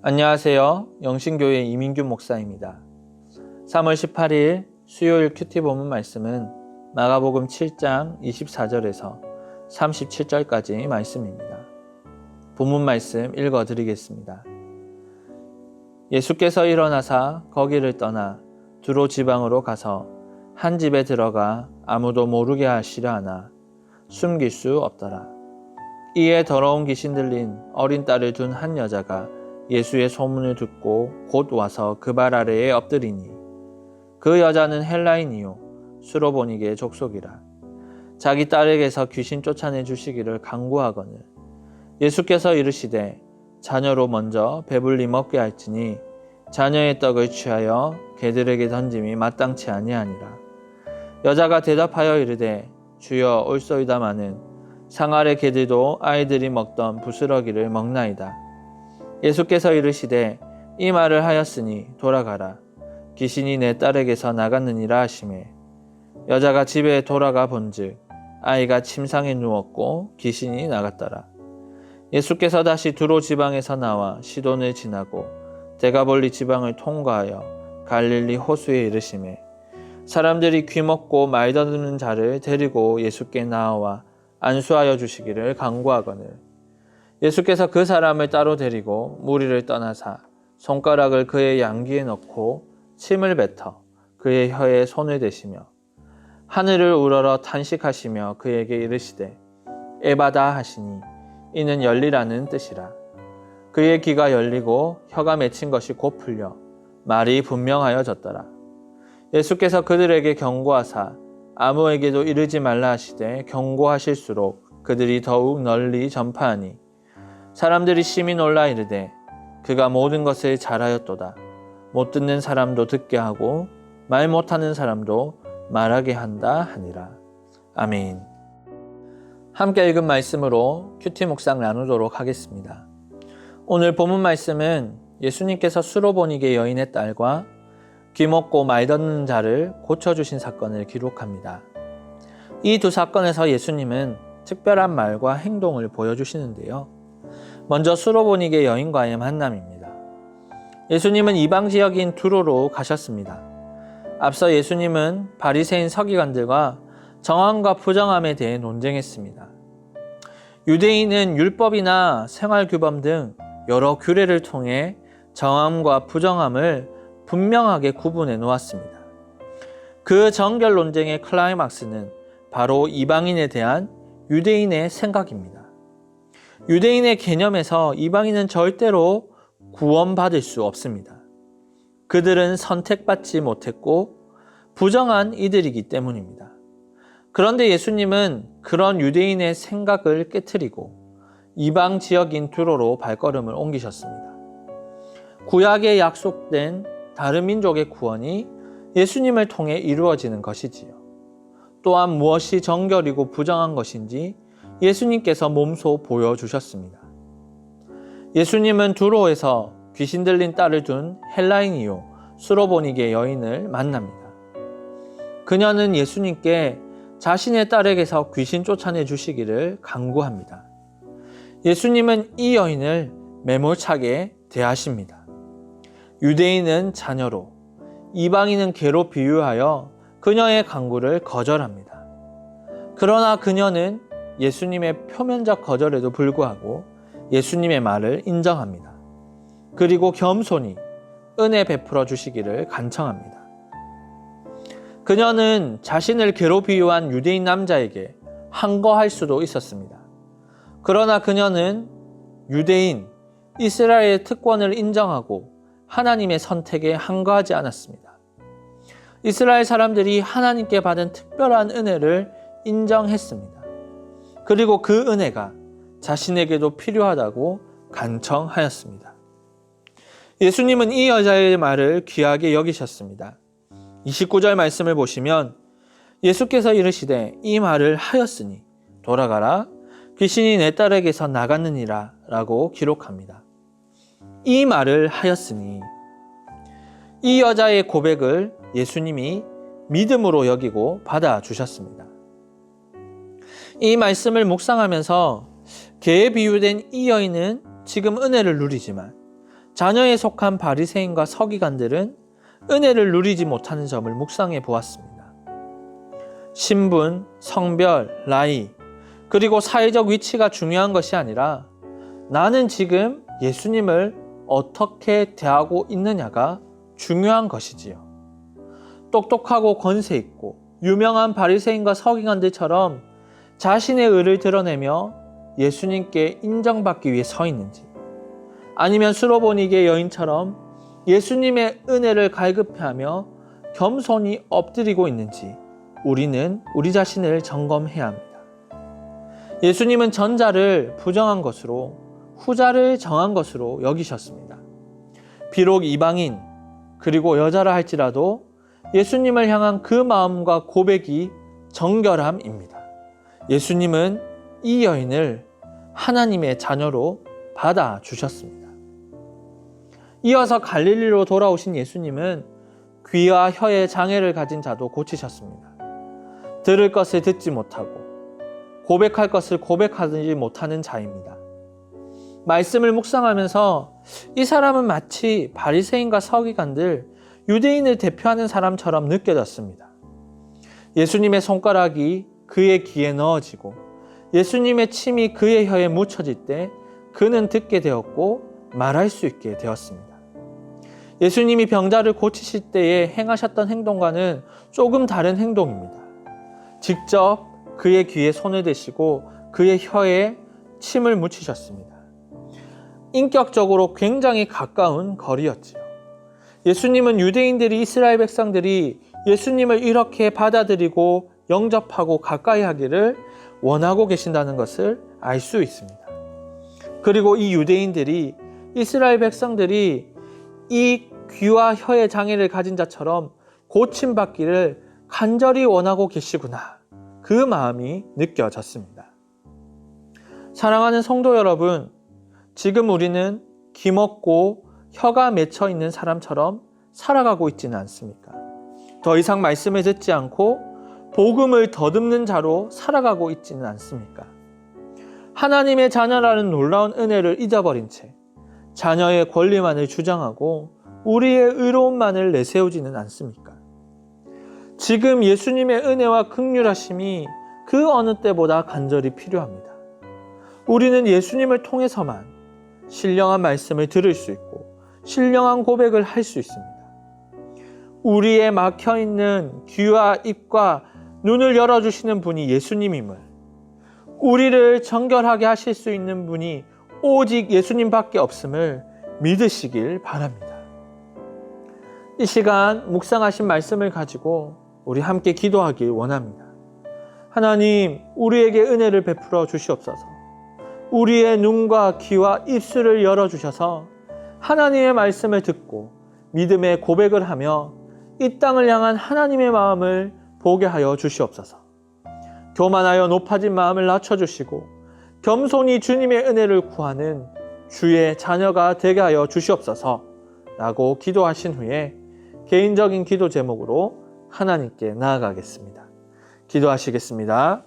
안녕하세요. 영신교회 이민규 목사입니다. 3월 18일 수요일 큐티 본문 말씀은 마가복음 7장 24절에서 37절까지 말씀입니다. 본문 말씀 읽어드리겠습니다. 예수께서 일어나사 거기를 떠나 두로 지방으로 가서 한 집에 들어가 아무도 모르게 하시려 하나 숨길 수 없더라. 이에 더러운 귀신 들린 어린 딸을 둔 한 여자가 예수의 소문을 듣고 곧 와서 그 발 아래에 엎드리니 그 여자는 헬라인이요 수로보니게의 족속이라. 자기 딸에게서 귀신 쫓아내 주시기를 간구하거늘 예수께서 이르시되 자녀로 먼저 배불리 먹게 할지니 자녀의 떡을 취하여 개들에게 던짐이 마땅치 아니하니라. 여자가 대답하여 이르되 주여 올소이다마는 상 아래 개들도 아이들이 먹던 부스러기를 먹나이다. 예수께서 이르시되 이 말을 하였으니 돌아가라. 귀신이 내 딸에게서 나갔느니라 하시매 여자가 집에 돌아가 본즉 아이가 침상에 누웠고 귀신이 나갔더라. 예수께서 다시 두로 지방에서 나와 시돈을 지나고 데가볼리 지방을 통과하여 갈릴리 호수에 이르시매 사람들이 귀먹고 말 더듬는 자를 데리고 예수께 나와 안수하여 주시기를 간구하거늘 예수께서 그 사람을 따로 데리고 무리를 떠나사 손가락을 그의 양귀에 넣고 침을 뱉어 그의 혀에 손을 대시며 하늘을 우러러 탄식하시며 그에게 이르시되 에바다 하시니 이는 열리라는 뜻이라. 그의 귀가 열리고 혀가 맺힌 것이 곧 풀려 말이 분명하여졌더라. 예수께서 그들에게 경고하사 아무에게도 이르지 말라 하시되 경고하실수록 그들이 더욱 널리 전파하니 사람들이 심히 놀라 이르되 그가 모든 것을 잘하였도다. 못 듣는 사람도 듣게 하고 말 못하는 사람도 말하게 한다 하니라. 아멘. 함께 읽은 말씀으로 큐티 묵상 나누도록 하겠습니다. 오늘 본문 말씀은 예수님께서 수로보니게 여인의 딸과 귀먹고 말 듣는 자를 고쳐주신 사건을 기록합니다. 이 두 사건에서 예수님은 특별한 말과 행동을 보여주시는데요. 먼저 수로보니게 여인과의 만남입니다. 예수님은 이방 지역인 두로로 가셨습니다. 앞서 예수님은 바리새인 서기관들과 정함과 부정함에 대해 논쟁했습니다. 유대인은 율법이나 생활규범 등 여러 규례를 통해 정함과 부정함을 분명하게 구분해 놓았습니다. 그 정결 논쟁의 클라이막스는 바로 이방인에 대한 유대인의 생각입니다. 유대인의 개념에서 이방인은 절대로 구원받을 수 없습니다. 그들은 선택받지 못했고 부정한 이들이기 때문입니다. 그런데 예수님은 그런 유대인의 생각을 깨트리고 이방 지역인 두로로 발걸음을 옮기셨습니다. 구약에 약속된 다른 민족의 구원이 예수님을 통해 이루어지는 것이지요. 또한 무엇이 정결이고 부정한 것인지 예수님께서 몸소 보여주셨습니다. 예수님은 두로에서 귀신 들린 딸을 둔 헬라인이요 수로보니게 여인을 만납니다. 그녀는 예수님께 자신의 딸에게서 귀신 쫓아내 주시기를 간구합니다. 예수님은 이 여인을 매몰차게 대하십니다. 유대인은 자녀로, 이방인은 개로 비유하여 그녀의 간구를 거절합니다. 그러나 그녀는 예수님의 표면적 거절에도 불구하고 예수님의 말을 인정합니다. 그리고 겸손히 은혜 베풀어 주시기를 간청합니다. 그녀는 자신을 개로 비유한 유대인 남자에게 항거할 수도 있었습니다. 그러나 그녀는 유대인, 이스라엘의 특권을 인정하고 하나님의 선택에 항거하지 않았습니다. 이스라엘 사람들이 하나님께 받은 특별한 은혜를 인정했습니다. 그리고 그 은혜가 자신에게도 필요하다고 간청하였습니다. 예수님은 이 여자의 말을 귀하게 여기셨습니다. 29절 말씀을 보시면 예수께서 이르시되 이 말을 하였으니 돌아가라. 귀신이 내 딸에게서 나갔느니라 라고 기록합니다. 이 말을 하였으니 이 여자의 고백을 예수님이 믿음으로 여기고 받아주셨습니다. 이 말씀을 묵상하면서 개에 비유된 이 여인은 지금 은혜를 누리지만 자녀에 속한 바리새인과 서기관들은 은혜를 누리지 못하는 점을 묵상해 보았습니다. 신분, 성별, 나이, 그리고 사회적 위치가 중요한 것이 아니라 나는 지금 예수님을 어떻게 대하고 있느냐가 중요한 것이지요. 똑똑하고 권세 있고 유명한 바리새인과 서기관들처럼 자신의 의를 드러내며 예수님께 인정받기 위해 서 있는지, 아니면 수로보니게 여인처럼 예수님의 은혜를 갈급해하며 겸손히 엎드리고 있는지 우리는 우리 자신을 점검해야 합니다. 예수님은 전자를 부정한 것으로 후자를 정한 것으로 여기셨습니다. 비록 이방인 그리고 여자라 할지라도 예수님을 향한 그 마음과 고백이 정결함입니다. 예수님은 이 여인을 하나님의 자녀로 받아주셨습니다. 이어서 갈릴리로 돌아오신 예수님은 귀와 혀의 장애를 가진 자도 고치셨습니다. 들을 것을 듣지 못하고 고백할 것을 고백하지 못하는 자입니다. 말씀을 묵상하면서 이 사람은 마치 바리새인과 서기관들, 유대인을 대표하는 사람처럼 느껴졌습니다. 예수님의 손가락이 그의 귀에 넣어지고 예수님의 침이 그의 혀에 묻혀질 때 그는 듣게 되었고 말할 수 있게 되었습니다. 예수님이 병자를 고치실 때에 행하셨던 행동과는 조금 다른 행동입니다. 직접 그의 귀에 손을 대시고 그의 혀에 침을 묻히셨습니다. 인격적으로 굉장히 가까운 거리였지요. 예수님은 유대인들이, 이스라엘 백성들이 예수님을 이렇게 받아들이고 영접하고 가까이 하기를 원하고 계신다는 것을 알 수 있습니다. 그리고 이 유대인들이, 이스라엘 백성들이 이 귀와 혀의 장애를 가진 자처럼 고침받기를 간절히 원하고 계시구나, 그 마음이 느껴졌습니다. 사랑하는 성도 여러분, 지금 우리는 귀먹고 혀가 맺혀 있는 사람처럼 살아가고 있지는 않습니까? 더 이상 말씀을 듣지 않고 복음을 더듬는 자로 살아가고 있지는 않습니까? 하나님의 자녀라는 놀라운 은혜를 잊어버린 채 자녀의 권리만을 주장하고 우리의 의로움만을 내세우지는 않습니까? 지금 예수님의 은혜와 긍휼하심이 그 어느 때보다 간절히 필요합니다. 우리는 예수님을 통해서만 신령한 말씀을 들을 수 있고 신령한 고백을 할 수 있습니다. 우리의 막혀있는 귀와 입과 눈을 열어주시는 분이 예수님임을, 우리를 정결하게 하실 수 있는 분이 오직 예수님밖에 없음을 믿으시길 바랍니다. 이 시간 묵상하신 말씀을 가지고 우리 함께 기도하길 원합니다. 하나님, 우리에게 은혜를 베풀어 주시옵소서. 우리의 눈과 귀와 입술을 열어주셔서 하나님의 말씀을 듣고 믿음의 고백을 하며 이 땅을 향한 하나님의 마음을 보게 하여 주시옵소서. 교만하여 높아진 마음을 낮춰주시고 겸손히 주님의 은혜를 구하는 주의 자녀가 되게 하여 주시옵소서 라고 기도하신 후에 개인적인 기도 제목으로 하나님께 나아가겠습니다. 기도하시겠습니다.